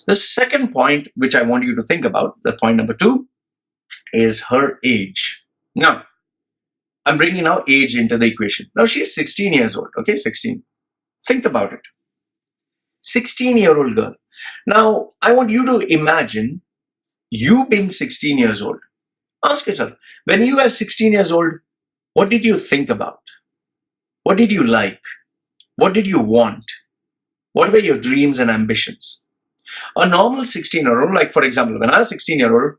The second point, which I want you to think about, the point number 2, is her age. Now, I'm bringing now age into the equation. Now, she's 16 years old. Okay, 16. Think about it. 16-year-old girl. Now, I want you to imagine you being 16 years old. Ask yourself, when you were 16 years old, what did you think about? What did you like? What did you want? What were your dreams and ambitions? A normal 16-year-old, like for example, when I was 16-year-old,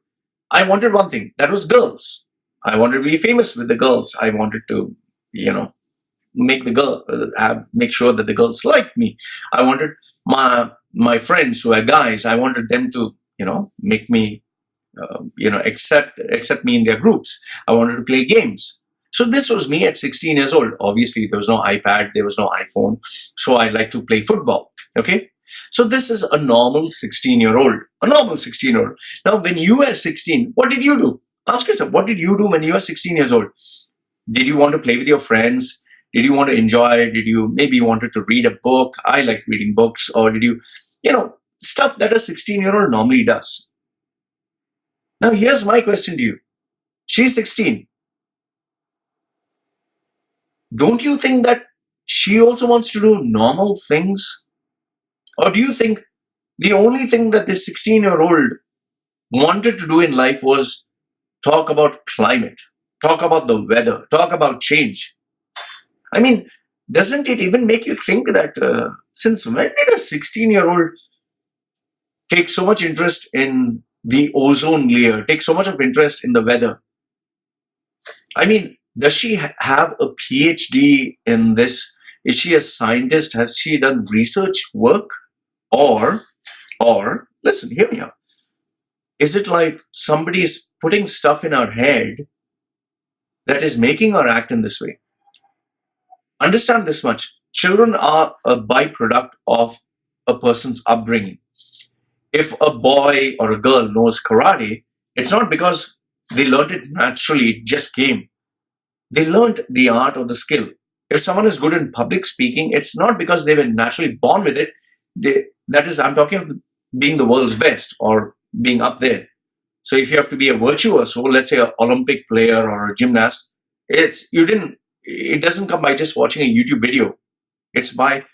I wanted one thing, that was girls. I wanted to be famous with the girls. I wanted to, make sure that the girls liked me. I wanted my friends who are guys, I wanted them to, make me, accept me in their groups. I wanted to play games. So this was me at 16 years old. Obviously, there was no iPad, there was no iPhone. So I like to play football. Okay. So this is a normal 16-year-old. A normal 16-year-old. Now, when you were 16, what did you do? Ask yourself, what did you do when you were 16 years old? Did you want to play with your friends? Did you want to enjoy? Did you maybe wanted to read a book? I like reading books. Or did you, stuff that a 16-year-old normally does. Now, here's my question to you. She's 16. Don't you think that she also wants to do normal things? Or do you think the only thing that this 16-year-old wanted to do in life was talk about climate, talk about the weather, talk about change? I mean, doesn't it even make you think that since when did a 16-year-old take so much interest in the ozone layer, take so much of interest in the weather? I mean, does she have a PhD in this? Is she a scientist? Has she done research work? Or listen, hear me out. Is it like somebody is putting stuff in her head that is making her act in this way? Understand this much. Children are a byproduct of a person's upbringing. If a boy or a girl knows karate, it's not because they learned it naturally, it just came. They learned the art or the skill. If someone is good in public speaking, it's not because they were naturally born with it. I'm talking of being the world's best or being up there. So if you have to be a virtuoso, let's say an Olympic player or a gymnast, it doesn't come by just watching a YouTube video. It's by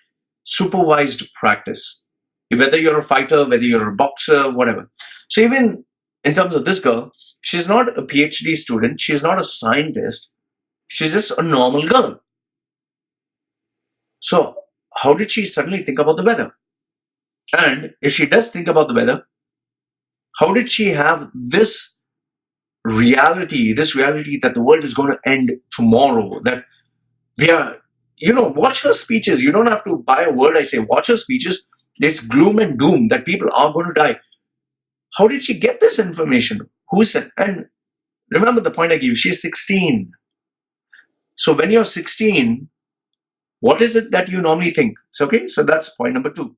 supervised practice. Whether you're a fighter, whether you're a boxer, whatever. So even in terms of this girl, she's not a PhD student. She's not a scientist. She's just a normal girl. So how did she suddenly think about the weather? And if she does think about the weather, how did she have this reality that the world is going to end tomorrow? That we are, watch her speeches. You don't have to buy a word I say. Watch her speeches. There's gloom and doom that people are going to die. How did she get this information? Who said? And remember the point I gave you. She's 16. So when you're 16, what is it that you normally think? So that's point number 2.